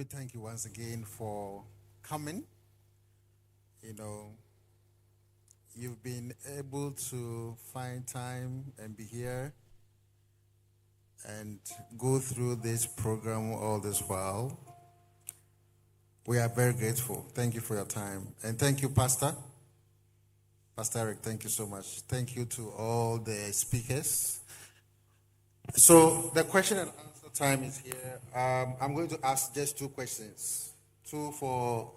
me thank you once again for coming. You know, you've been able to find time and be here and go through this program all this while. We are very grateful. Thank you for your time. And thank you, Pastor. Pastor Eric, thank you so much. Thank you to all the speakers. So the question and answer time is here. I'm going to ask just two questions. Two for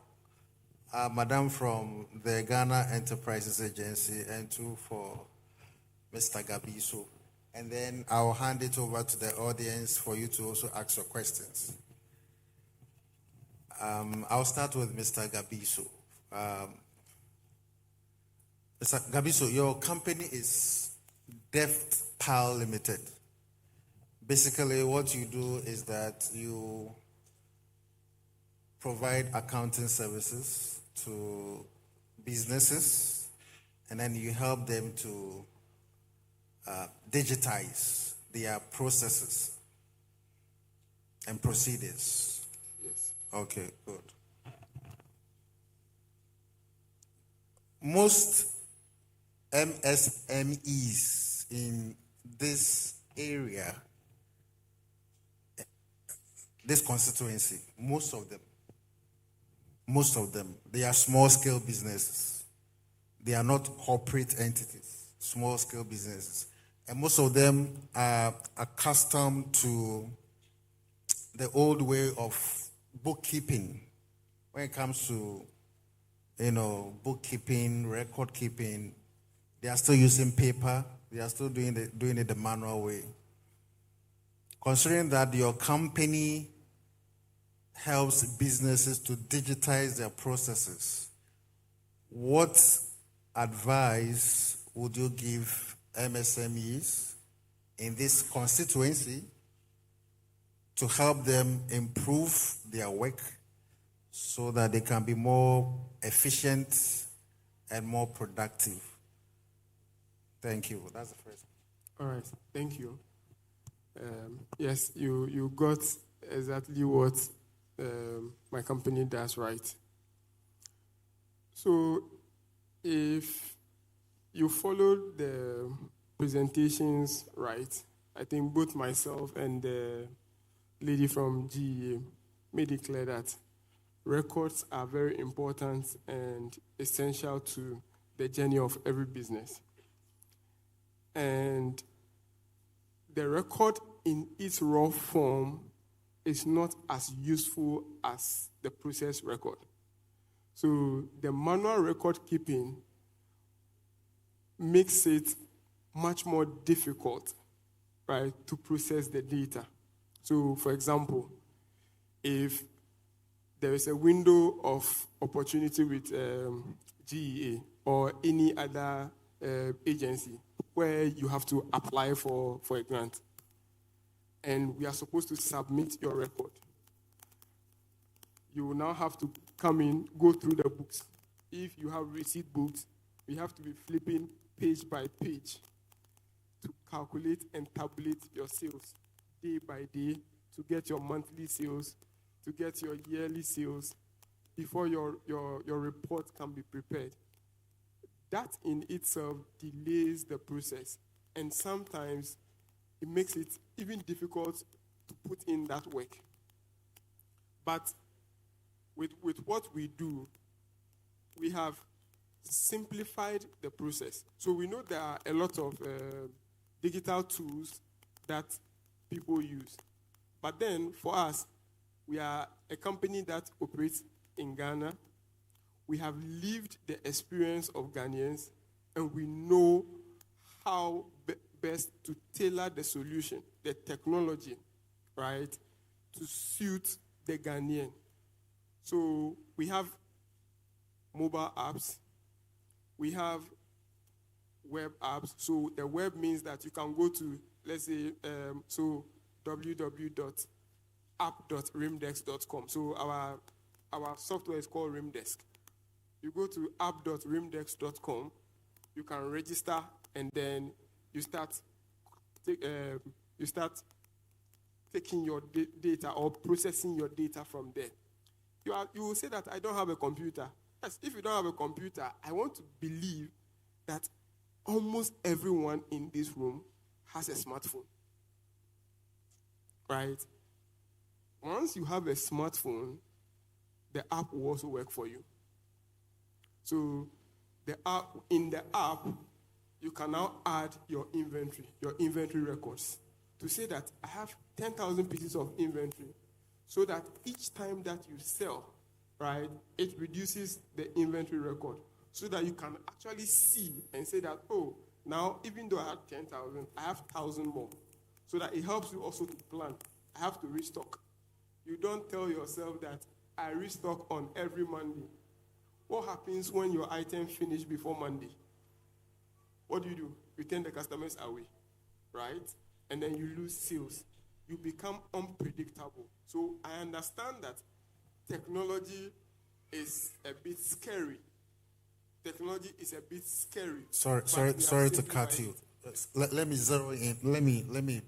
Madam from the Ghana Enterprises Agency and two for Mr. Gabiso. And then I'll hand it over to the audience for you to also ask your questions. I'll start with Mr. Gabiso. Mr. Gabiso, your company is Deft Pal Limited. Basically, what you do is that you provide accounting services to businesses, and then you help them to digitize their processes and procedures. Yes. Okay, good. Most MSMEs in this area, this constituency, most of them, they are small scale businesses. They are not corporate entities, small scale businesses. And most of them are accustomed to the old way of bookkeeping when it comes to, bookkeeping, record keeping. They are still using paper. They are still doing it the manual way. Considering that your company helps businesses to digitize their processes, what advice would you give MSMEs in this constituency to help them improve their work so that they can be more efficient and more productive? Thank you. That's the first All right. Thank you. Yes, you got exactly what my company does right. So if you followed the presentations right, I think both myself and the lady from GEA made it clear that records are very important and essential to the journey of every business. And the record in its raw form is not as useful as the process record. So the manual record keeping makes it much more difficult, right, to process the data. So, for example, if there is a window of opportunity with GEA or any other agency where you have to apply for a grant, and we are supposed to submit your record, you will now have to come in, go through the books. If you have receipt books, we have to be flipping page by page to calculate and tabulate your sales day by day to get your monthly sales, to get your yearly sales before your report can be prepared. That in itself delays the process, and sometimes it makes it even difficult to put in that work. But with what we do, we have simplified the process. So we know there are a lot of digital tools that people use. But then for us, we are a company that operates in Ghana. We have lived the experience of Ghanaians, and we know how best to tailor the solution, the technology, right, to suit the Ghanaian. So we have mobile apps, we have web apps. So the web means that you can go to, let's say, www.app.rimdesk.com. So our software is called Rimdesk. You go to app.rimdesk.com, you can register, and then you start taking your data or processing your data from there. You will say that I don't have a computer. Yes, if you don't have a computer, I want to believe that almost everyone in this room has a smartphone. Right? Once you have a smartphone, the app will also work for you. So in the app, you can now add your inventory records, to say that I have 10,000 pieces of inventory, so that each time that you sell, right, it reduces the inventory record, so that you can actually see and say that, oh, now even though I had 10,000, I have 1,000 more, so that it helps you also to plan. I have to restock. You don't tell yourself that I restock on every Monday. What happens when your item finish before Monday? What do? You turn the customers away, right? And then you lose sales. You become unpredictable. So I understand that technology is a bit scary. Technology is a bit scary. Sorry to cut you. Let me zero in. Let me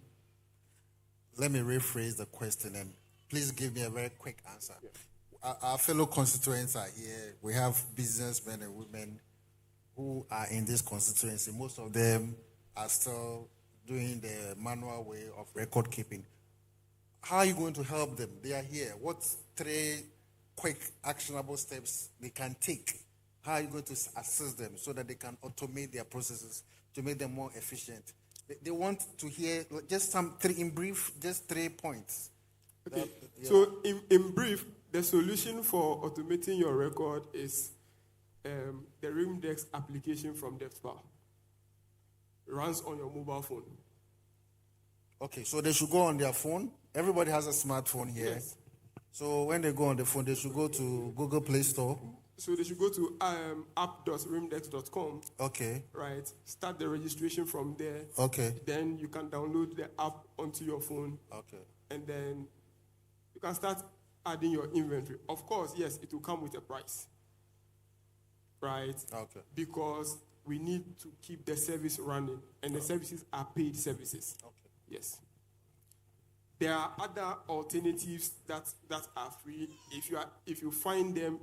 rephrase the question, and please give me a very quick answer. Yeah. Our fellow constituents are here. We have businessmen and women who are in this constituency. Most of them are still doing the manual way of record keeping. How are you going to help them? They are here. What 3 quick actionable steps they can take? How are you going to assist them so that they can automate their processes to make them more efficient? They want to hear just in brief, just 3 points. Okay. So in brief, the solution for automating your record is the RimDex application from DevSpar. It runs on your mobile phone. Okay, so they should go on their phone. Everybody has a smartphone here. Yes. So when they go on the phone, they should go to Google Play Store. So they should go to app.rimdex.com. Okay. Right. Start the registration from there. Okay. Then you can download the app onto your phone. Okay. And then you can start adding your inventory. Of course, yes, it will come with a price. Right? Okay. Because we need to keep the service running, and the services are paid services. Okay. Yes. There are other alternatives that are free. If you find them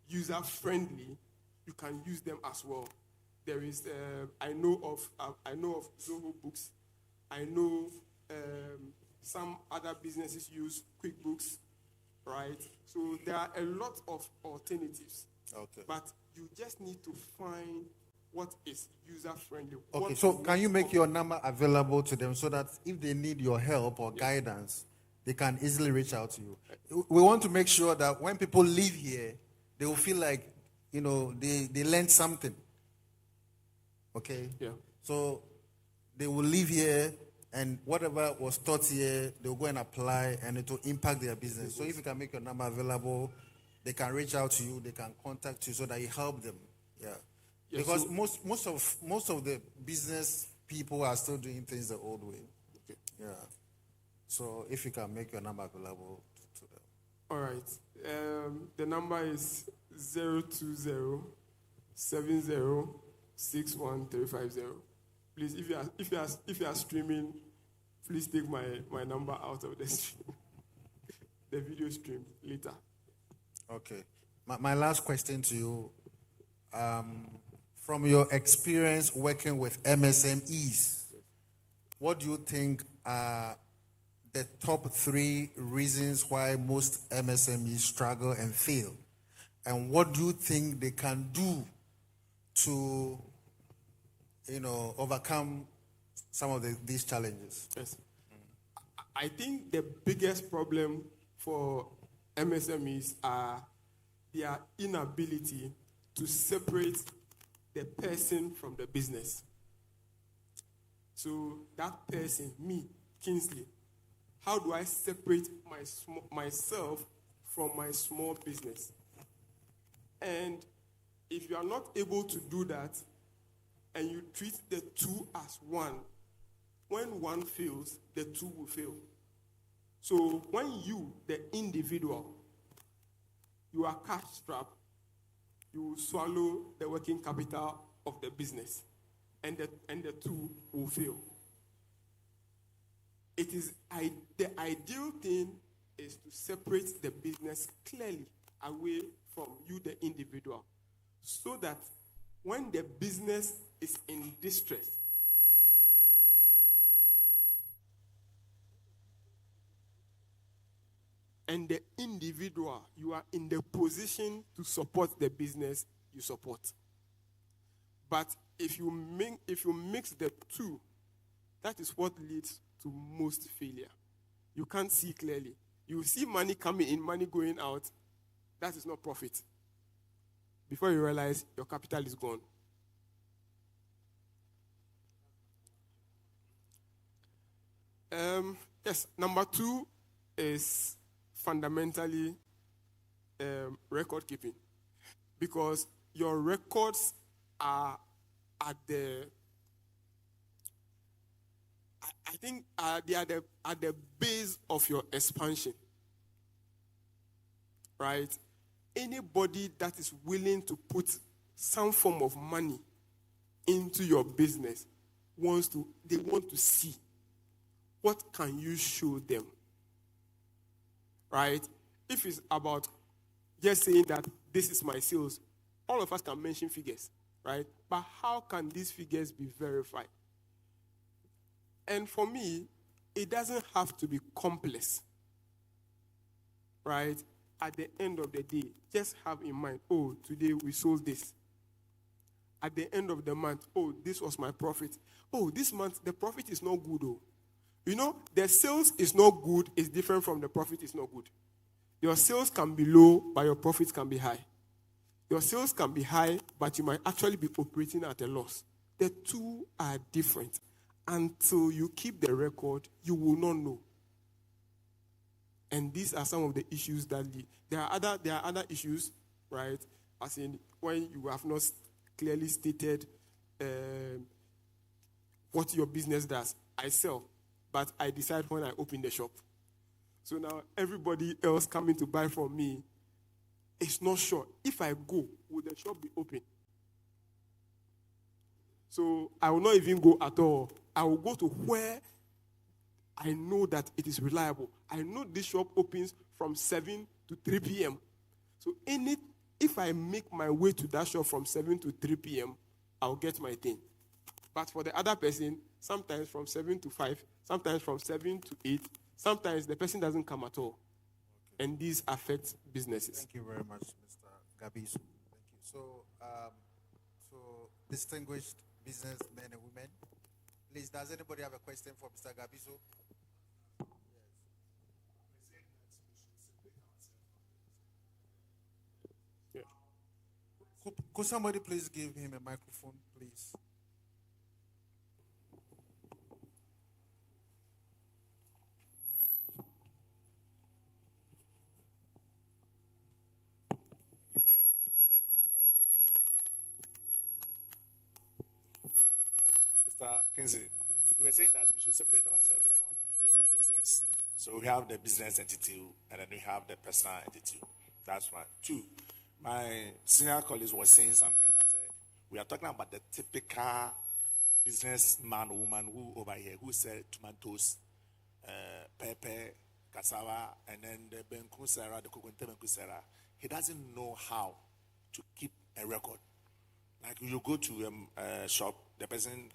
user friendly, you can use them as well. There is I know of Zoho Books. I know some other businesses use QuickBooks, right? So there are a lot of alternatives. Okay. But you just need to find what is user-friendly. Okay, so can you make your number available to them so that if they need your help or guidance, they can easily reach out to you? We want to make sure that when people leave here, they will feel like, they learned something. Okay? Yeah. So they will leave here, and whatever was taught here, they will go and apply, and it will impact their business. So if you can make your number available, they can reach out to you, they can contact you so that you help them. Yeah. Yeah, because so most of the business people are still doing things the old way. Okay. Yeah. So if you can make your number available to them. All right. The number is 020-7061-350. Please, if you are streaming, please take my number out of the stream. The video stream later. Okay. My last question to you. From your experience working with MSMEs, what do you think are the top 3 reasons why most MSMEs struggle and fail? And what do you think they can do to, overcome some of these challenges? Yes. I think the biggest problem for MSMEs are their inability to separate the person from the business. So that person, me, Kingsley, how do I separate myself from my small business? And if you are not able to do that, and you treat the two as one, when one fails, the two will fail. So when you, the individual, you are cash-strapped, you will swallow the working capital of the business, and the two will fail. the ideal thing is to separate the business clearly away from you, the individual, so that when the business is in distress, and the individual, you are in the position to support the business, you support. But if you mix the two, that is what leads to most failure. You can't see clearly. You see money coming in, money going out. That is not profit. Before you realize, your capital is gone. Yes, number 2 is fundamentally record keeping, because your records are at the they are at the base of your expansion, right? Anybody that is willing to put some form of money into your business want to see what can you show them, right? If it's about just saying that this is my sales, all of us can mention figures, right? But how can these figures be verified? And for me, it doesn't have to be complex, right? At the end of the day, just have in mind, oh, today we sold this. At the end of the month, oh, this was my profit. Oh, this month, the profit is not good, oh. You know, the sales is not good is different from the profit is not good. Your sales can be low, but your profits can be high. Your sales can be high, but you might actually be operating at a loss. The two are different. Until you keep the record, you will not know. And these are some of the issues that lead. There are other issues, right? As in when you have not clearly stated what your business does. I sell, but I decide when I open the shop. So now everybody else coming to buy from me is not sure. If I go, will the shop be open? So I will not even go at all. I will go to where I know that it is reliable. I know this shop opens from 7 to 3 p.m. So if I make my way to that shop from 7 to 3 p.m., I'll get my thing. But for the other person, sometimes from 7 to 5, sometimes from 7 to 8, sometimes the person doesn't come at all. Okay. And these affect businesses. Thank you very much, Mr. Gabiso. Thank you. So distinguished businessmen and women, please, does anybody have a question for Mr. Gabiso? Yeah. Could somebody please give him a microphone, please? Mr. Kinsey, you were saying that we should separate ourselves from the business. So we have the business entity and then we have the personal entity. That's one. 2, my senior colleague was saying something that said, we are talking about the typical businessman or woman who over here who sell tomatoes, pepper, cassava, and then the benkusera, the coconut benkusera. He doesn't know how to keep a record. Like you go to a shop, the person,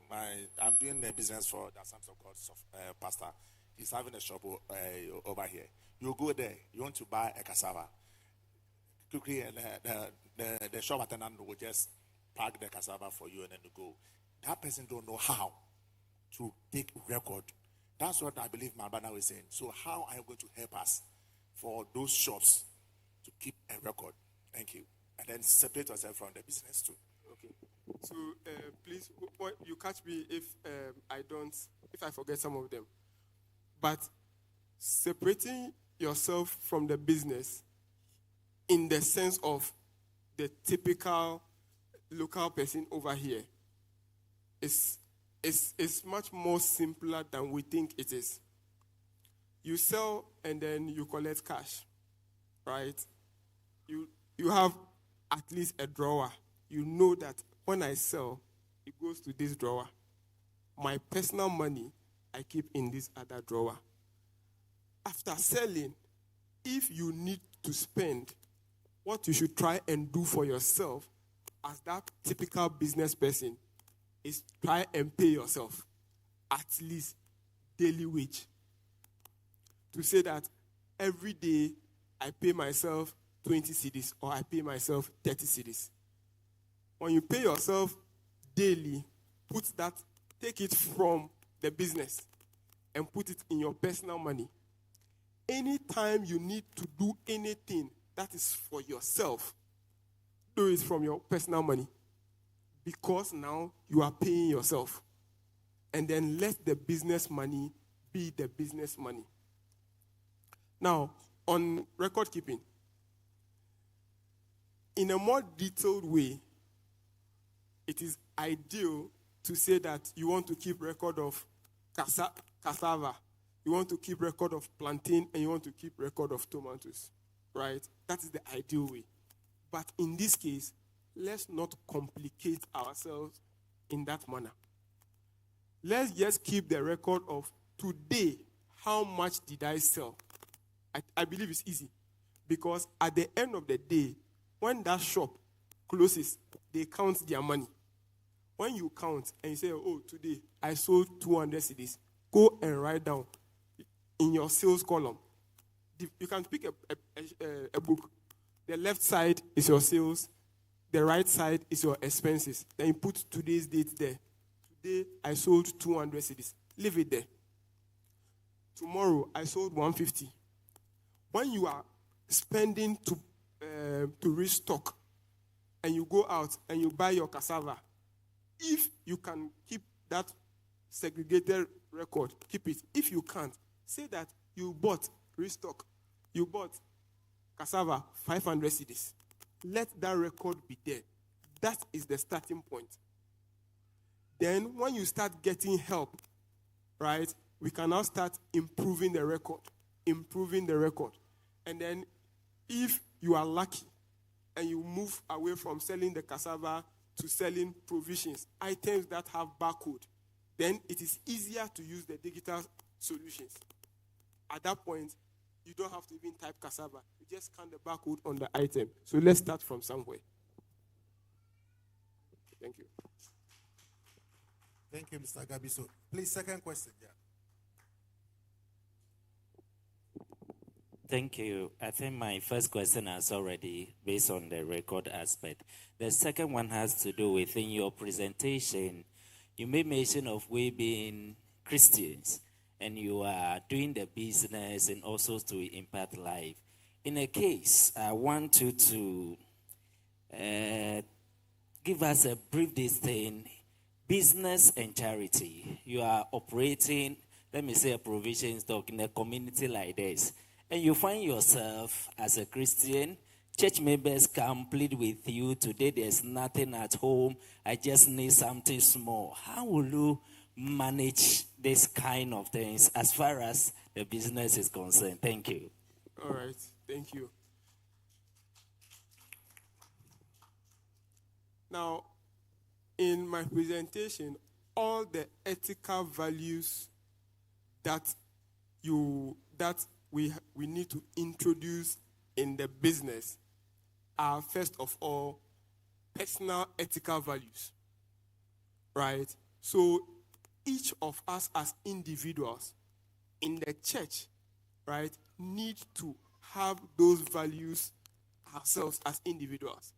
I'm doing a business for that something called pasta. He's having a shop over here. You go there, you want to buy a cassava. Quickly, the shop attendant will just pack the cassava for you and then you go. That person don't know how to take record. That's what I believe Mabana was saying. So how are you going to help us for those shops to keep a record? Thank you. And then separate yourself from the business too. Okay. So please, you catch me if I forget some of them. But separating yourself from the business in the sense of the typical local person over here is much more simpler than we think it is. You sell and then you collect cash, right? You have at least a drawer. You know that when I sell, it goes to this drawer. My personal money I keep in this other drawer. After selling, if you need to spend, what you should try and do for yourself as that typical business person is try and pay yourself at least daily wage. To say that every day I pay myself 20 cedis or I pay myself 30 cedis. When you pay yourself daily, take it from the business and put it in your personal money. Anytime you need to do anything that is for yourself, do it from your personal money. Because now you are paying yourself. And then let the business money be the business money. Now, on record keeping, in a more detailed way, it is ideal to say that you want to keep record of cassava, you want to keep record of plantain, and you want to keep record of tomatoes, right? That is the ideal way. But in this case, let's not complicate ourselves in that manner. Let's just keep the record of today, how much did I sell? I believe it's easy. Because at the end of the day, when that shop closes, they count their money. When you count and you say, oh, today I sold 200 cedis, go and write down in your sales column. You can pick a book. The left side is your sales. The right side is your expenses. Then you put today's date there. Today I sold 200 cedis. Leave it there. Tomorrow I sold 150. When you are spending to restock and you go out and you buy your cassava, if you can keep that segregated record, keep it. If you can't, say that you bought restock, you bought cassava 500 cedis. Let that record be there. That is the starting point. Then when you start getting help, right, we can now start improving the record. And then if you are lucky and you move away from selling the cassava to selling provisions, items that have barcode, then it is easier to use the digital solutions. At that point, you don't have to even type cassava. You just scan the barcode on the item. So let's start from somewhere. Thank you. Thank you, Mr. Gabiso. Please, second question. Yeah. Thank you. I think my first question has already based on the record aspect. The second one has to do with in your presentation, you made mention of we being Christians and you are doing the business and also to impact life. In a case, I want you to give us a brief distinction, business and charity. You are operating, let me say, a provision stock in a community like this. And you find yourself as a Christian, church members come plead with you, today there's nothing at home, I just need something small. How will you manage this kind of things as far as the business is concerned? Thank you. All right, thank you. Now, in my presentation, all the ethical values that we need to introduce in the business are, first of all, personal ethical values, right? So each of us as individuals in the church, right, need to have those values ourselves as individuals.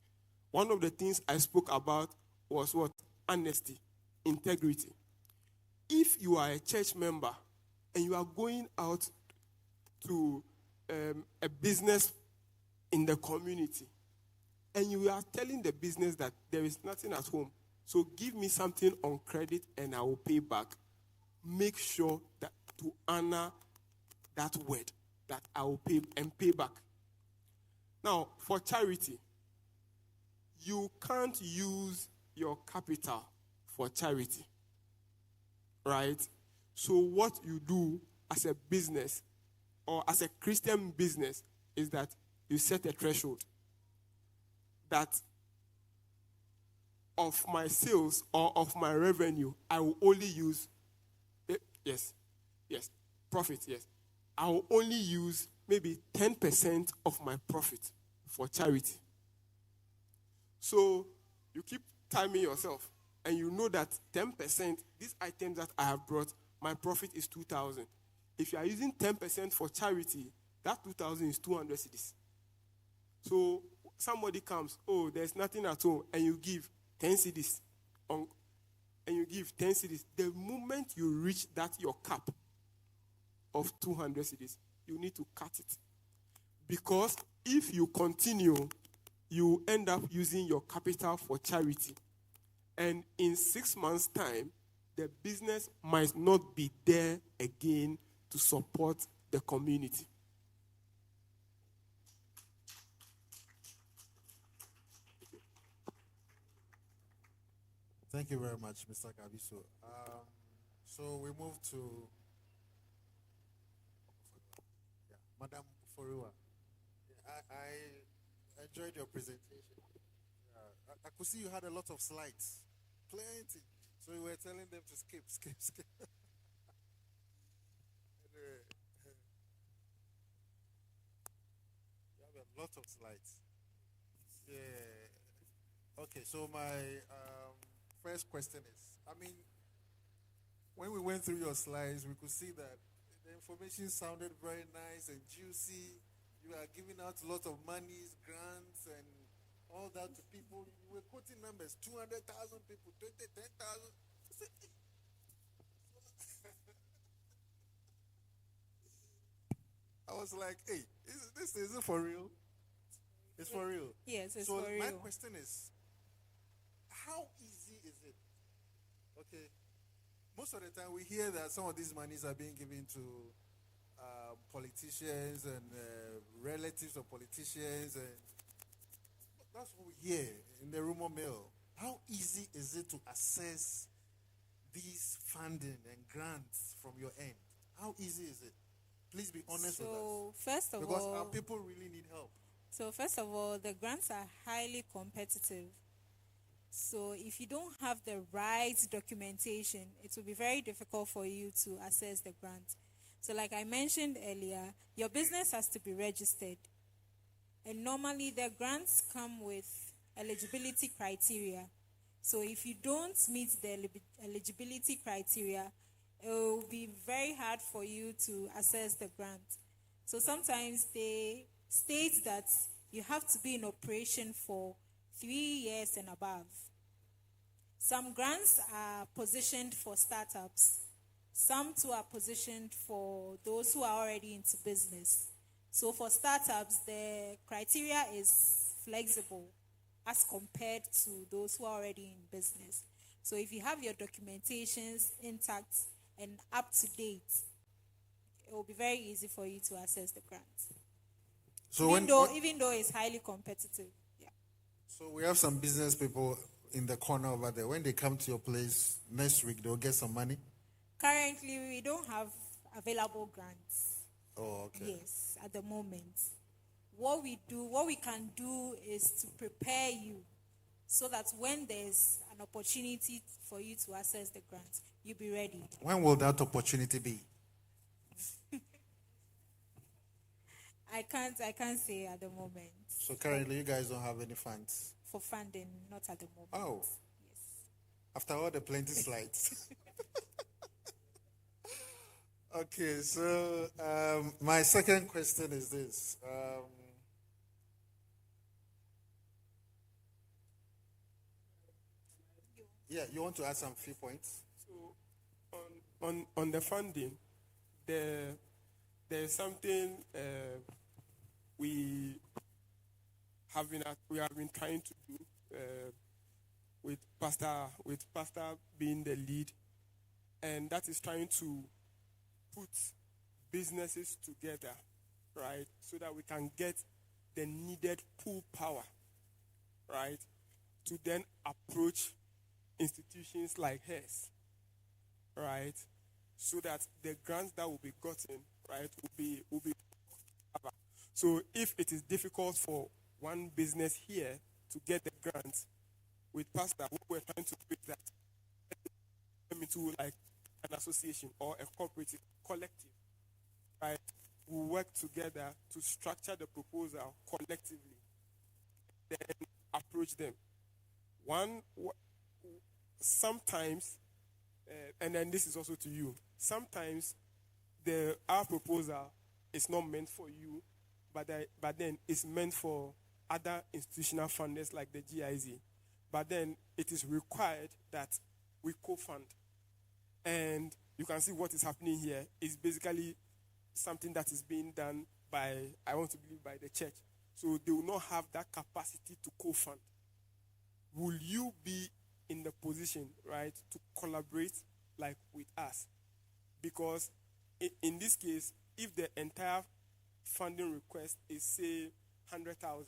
One of the things I spoke about was what? Honesty, integrity. If you are a church member and you are going out to a business in the community, and you are telling the business that there is nothing at home, so give me something on credit and I will pay back. Make sure that to honor that word, that I will pay and pay back. Now, for charity, you can't use your capital for charity, right? So what you do as a business or as a Christian business is that you set a threshold that of my sales or of my revenue, I will only use, Yes, profit, yes. I will only use maybe 10% of my profit for charity. So you keep timing yourself, and you know that 10%, these items that I have brought, my profit is 2,000. If you are using 10% for charity, that 2,000 is 200 cedis. So somebody comes, oh, there's nothing at home, and you give 10 cedis. And you give 10 cedis. The moment you reach that your cap of 200 cedis, you need to cut it. Because if you continue, you end up using your capital for charity. And in 6 months' time, the business might not be there again to support the community. Thank you very much, Mr. Gabiso. So we move to Madam Foriwa. I enjoyed your presentation. I could see you had a lot of slides, plenty. So you were telling them to skip. Anyway, you have a lot of slides. Yeah. Okay, so my first question is, when we went through your slides, we could see that the information sounded very nice and juicy. You are giving out a lot of monies, grants, and all that to people. You were quoting numbers, 200,000 people, 10,000. I was like, hey, is it for real? It's for real. Yes, it's so for real. my question is, how easy is it? Okay. Most of the time we hear that some of these monies are being given to politicians and relatives of politicians, and that's what we hear in the rumor mill. How easy is it to access these funding and grants from your end? How easy is it? Please be honest with us. So first of Because all, our people really need help. So first of all, the grants are highly competitive. So if you don't have the right documentation, it will be very difficult for you to access the grant. So like I mentioned earlier, your business has to be registered. And normally the grants come with eligibility criteria. So if you don't meet the eligibility criteria, it will be very hard for you to access the grant. So sometimes they state that you have to be in operation for 3 years and above. Some grants are positioned for startups. Some too are positioned for those who are already into business. So for startups, the criteria is flexible as compared to those who are already in business. So if you have your documentations intact and up to date, it will be very easy for you to access the grant. So even though it's highly competitive. Yeah. So we have some business people in the corner over there. When they come to your place next week, they'll get some money? Currently, we don't have available grants. Oh, okay. Yes, at the moment. What we can do is to prepare you so that when there's an opportunity for you to access the grant, you'll be ready. When will that opportunity be? I can't say at the moment. So currently you guys don't have any funds? For funding, not at the moment. Oh. Yes. After all the plenty slides. Okay, so my second question is this. Yeah, you want to add some few points? So on the funding, there's something we have been trying to do with Pastor being the lead, and that is trying to put businesses together, right, so that we can get the needed pull power, right, to then approach institutions like hers, right, so that the grants that will be gotten, right, will be covered. So if it is difficult for one business here to get the grant, with Pastor, what we're trying to do is that into like an association or a cooperative collective, right, will work together to structure the proposal collectively, then approach them. Sometimes, and then this is also to you, sometimes our proposal is not meant for you, but then it's meant for other institutional funders like the GIZ. But then it is required that we co-fund. And you can see what is happening here is basically something that is being done by, I want to believe, by the church. So they will not have that capacity to co-fund. Will you be in the position, right, to collaborate like with us? Because in this case, if the entire funding request is, say, 100,000,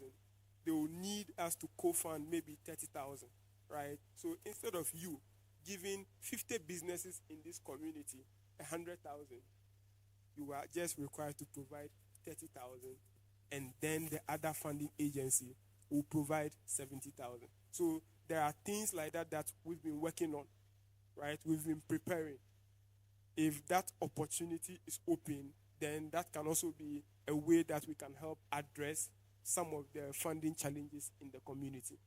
they will need us to co-fund maybe 30,000, right? So instead of you giving 50 businesses in this community 100,000, you are just required to provide 30,000, and then the other funding agency will provide 70,000. So there are things like that we've been working on, right? We've been preparing. If that opportunity is open, then that can also be a way that we can help address some of the funding challenges in the community.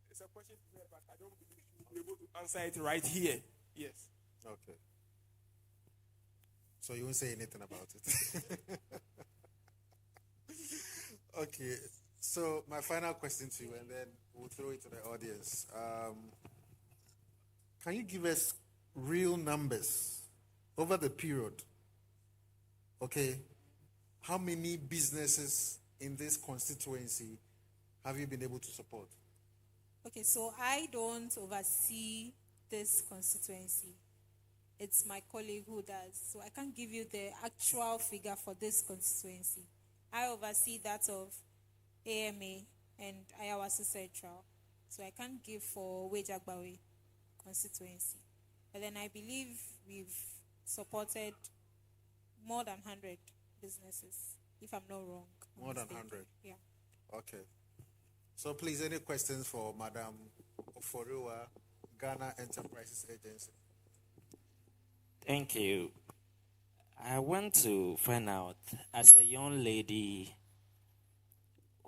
It's a question to me, but I don't believe you'll be able to answer it right here. Yes. Okay. So you won't say anything about it. Okay. So my final question to you, and then we'll throw it to the audience. Can you give us real numbers over the period? Okay. How many businesses in this constituency have you been able to support? Okay, so I don't oversee this constituency. It's my colleague who does. So I can't give you the actual figure for this constituency. I oversee that of AMA and Ayawaso Central. So I can't give for Wejagbawe constituency. But then I believe we've supported more than 100 businesses, if I'm not wrong. More than 100? Yeah. Okay. So please, any questions for Madam Oforiwa, Ghana Enterprises Agency? Thank you. I want to find out, as a young lady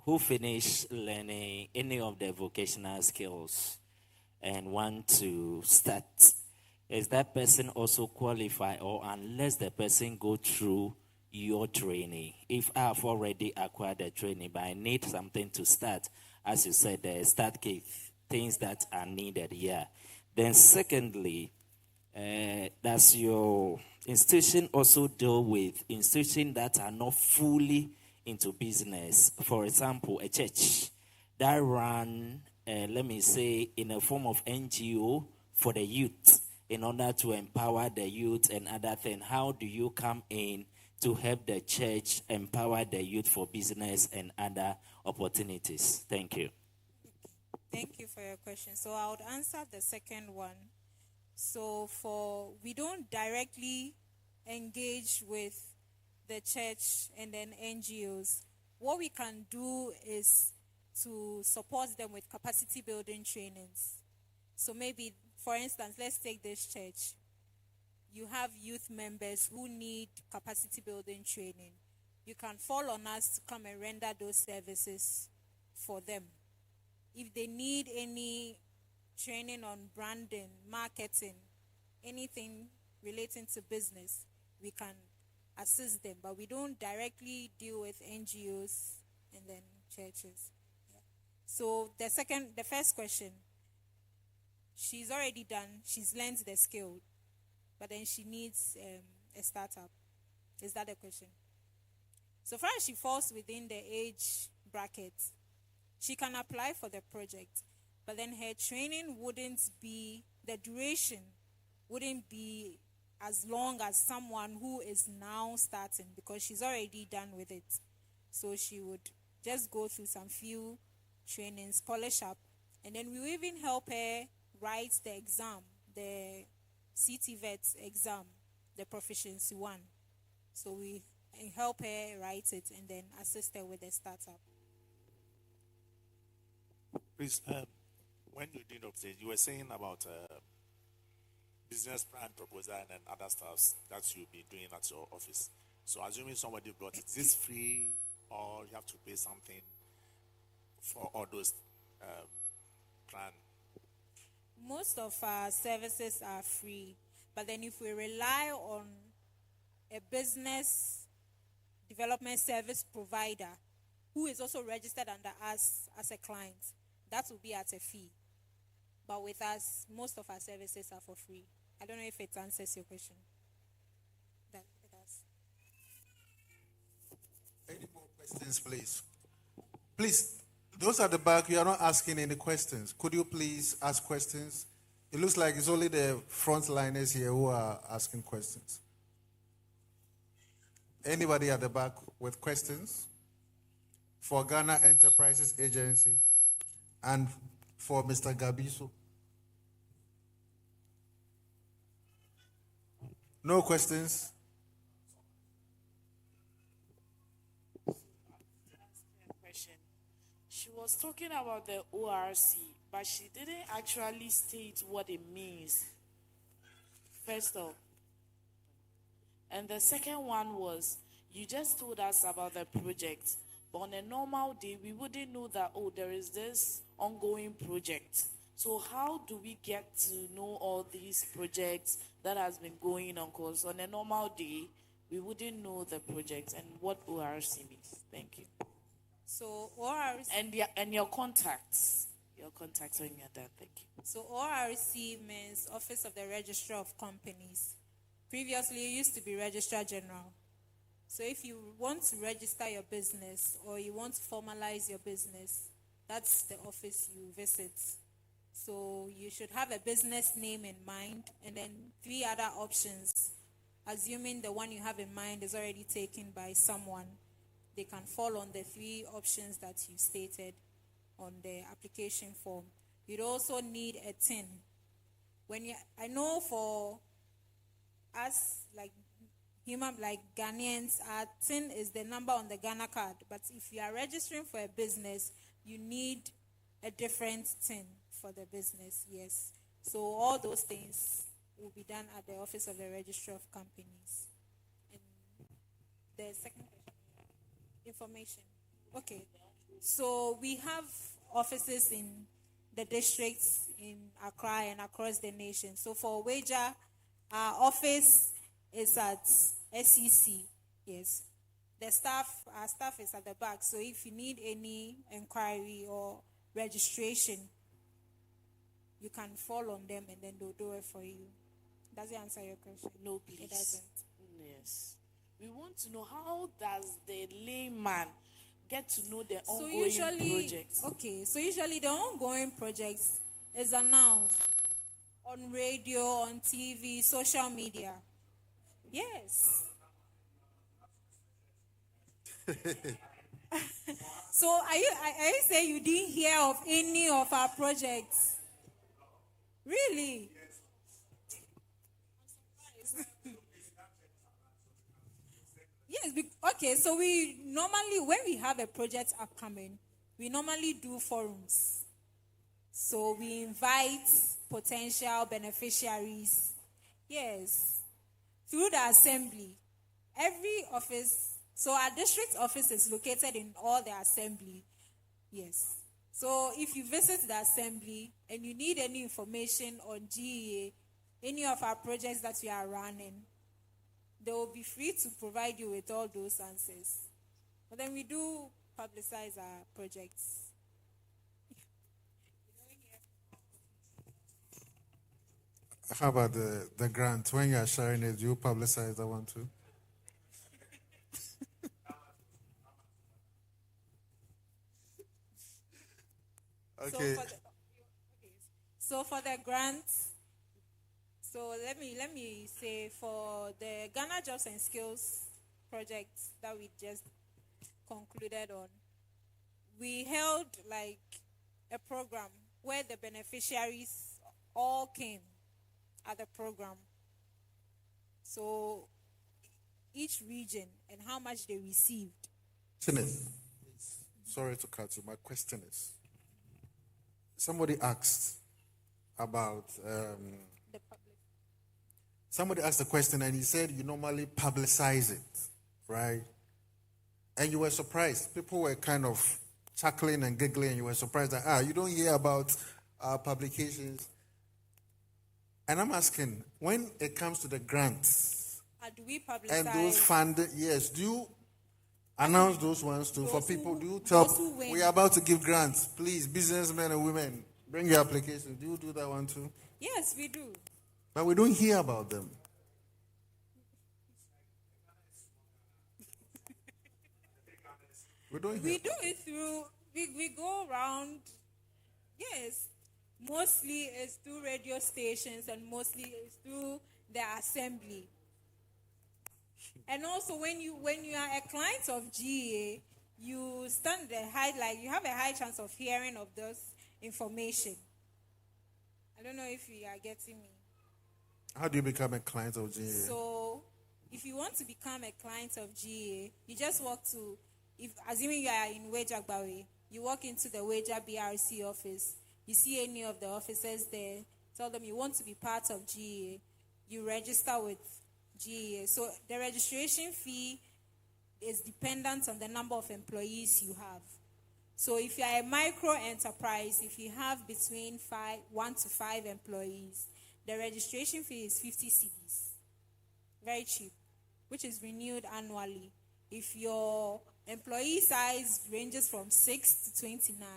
who finished learning any of the vocational skills and want to start, is that person also qualified, or unless the person go through your training? If I've already acquired the training, but I need something to start, as you said, the start kit, things that are needed, yeah. Then secondly, does your institution also deal with institutions that are not fully into business? For example, a church that run, let me say, in a form of NGO for the youth, in order to empower the youth and other things. How do you come in to help the church empower the youth for business and other opportunities? Thank you. Thank you for your question. So I would answer the second one. So we don't directly engage with the church and then NGOs. What we can do is to support them with capacity building trainings. So maybe, for instance, let's take this church. You have youth members who need capacity building training. You can fall on us to come and render those services for them. If they need any training on branding, marketing, anything relating to business, we can assist them. But we don't directly deal with NGOs and then churches. Yeah. So the first question, she's already done, she's learned the skill, but then she needs a startup. Is that the question? So far as she falls within the age bracket, she can apply for the project, but then her training the duration wouldn't be as long as someone who is now starting, because she's already done with it. So she would just go through some few trainings, polish up, and then we will even help her write the exam, the CTVET exam, the proficiency one. So we help her write it and then assist her with the startup. Please, when you're doing upstage, you were saying about business plan proposal and then other stuff that you'll be doing at your office. So assuming somebody brought it, is this free or you have to pay something for all those plan? Most of our services are free, but then if we rely on a business development service provider who is also registered under us as a client, that will be at a fee. But with us, most of our services are for free. I don't know if it answers your question. That it does. Any more questions, please? Please, those at the back, you are not asking any questions. Could you please ask questions? It looks like it's only the frontliners here who are asking questions. Anybody at the back with questions? For Ghana Enterprises Agency and for Mr. Gabiso? No questions? Question. She was talking about the ORC, but she didn't actually state what it means. First off. And the second one was, you just told us about the project, but on a normal day, we wouldn't know that, oh, there is this ongoing project. So how do we get to know all these projects that has been going on? Because on a normal day, we wouldn't know the project and what ORC means. Thank you. So ORC And your contacts. Your contacts when you're done. Thank you. So ORC means Office of the Registrar of Companies. Previously, it used to be Registrar General. So if you want to register your business or you want to formalize your business, that's the office you visit. So you should have a business name in mind and then 3 other options. Assuming the one you have in mind is already taken by someone, they can fall on the 3 options that you stated on the application form. You'd also need a TIN. I know for us, like Ghanaians, our TIN is the number on the Ghana card. But if you are registering for a business, you need a different TIN for the business, yes. So all those things will be done at the Office of the Registrar of Companies. And the second question, information. Okay. So we have offices in the districts in Accra and across the nation. So for Wager, our office is at SEC. Yes. Our staff is at the back. So if you need any inquiry or registration, you can fall on them and then they'll do it for you. Does it answer your question? No, please. It doesn't. Yes. We want to know, how does the layman get to know the So ongoing projects? So usually the ongoing projects is announced on radio, on TV, social media. Yes. So are you saying you didn't hear of any of our projects? Really? Yes. Okay. So we normally, when we have a project upcoming, we normally do forums. So we invite potential beneficiaries. Yes. Through the assembly. Every office. So our district office is located in all the assembly. Yes. So if you visit the assembly and you need any information on GEA, any of our projects that we are running, they will be free to provide you with all those answers. But then we do publicize our projects. How about the grant? When you are sharing it, do you publicize that one too? Okay. So for the grants, so let me say, for the Ghana Jobs and Skills project that we just concluded on, we held like a program where the beneficiaries all came at the program. So each region and how much they received. Sorry to cut you. My question is, somebody asked about, The public. somebody asked a question and he said you normally publicize it, right? And you were surprised. People were kind of chuckling and giggling, and you were surprised that, you don't hear about publications. And I'm asking, when it comes to the grants Do we publicize? and those funded, yes, do you announce those ones too for Those people? who- Do you tell those who win. we are about to give grants? Please, businessmen and women, bring your applications. Do you do that one too? Yes, we do. But we don't hear about them. We don't hear. We do it through, we go around, yes. Mostly it's through radio stations and mostly it's through the assembly. And also when you are a client of GA, you stand the high, like you have a high chance of hearing of this information. I don't know if you are getting me. How do you become a client of GA? So, if you want to become a client of GA, you just walk to, if assuming you are in Weja Agbawe, you walk into the Weja BRC office, you see any of the officers there, tell them you want to be part of GA, you register with GA. So, the registration fee is dependent on the number of employees you have. So, if you are a micro enterprise, if you have between 1 to 5 employees, the registration fee is 50 cedis. Very cheap, which is renewed annually. If your employee size ranges from 6 to 29,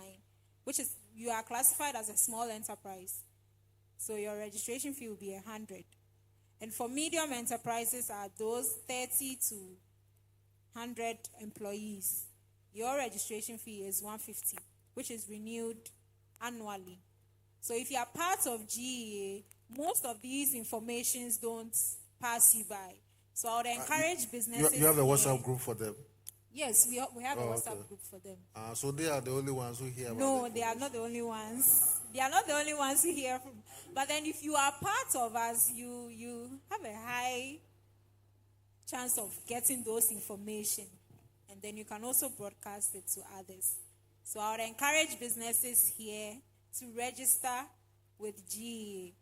which is you are classified as a small enterprise, so your registration fee will be 100. And for medium enterprises are those 30 to 100 employees. Your registration fee is 150, which is renewed annually. So if you are part of GEA, most of these informations don't pass you by. So I would encourage businesses. You have a here- WhatsApp group for them. Yes, we have a Oh, WhatsApp okay. group for them. So they are the only ones who hear about No, it. they are not the only ones. They are not the only ones who hear from. But then if you are part of us, you have a high chance of getting those information. And then you can also broadcast it to others. So I would encourage businesses here to register with GEA.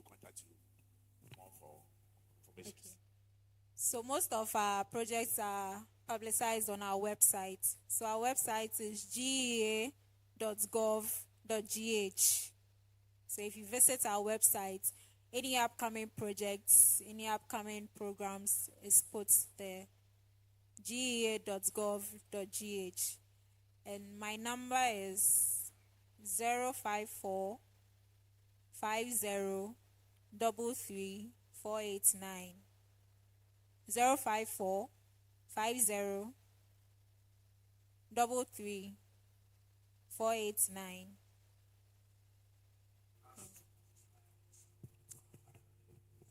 Contact you more for information. Okay. So most of our projects are publicized on our website. So our website is gea.gov.gh. So if you visit our website, any upcoming projects, any upcoming programs is put there. gea.gov.gh. And my number is 054 50 33 489. 054 50 33 489.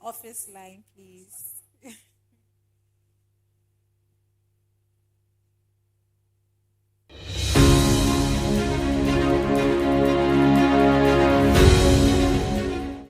Office line, please.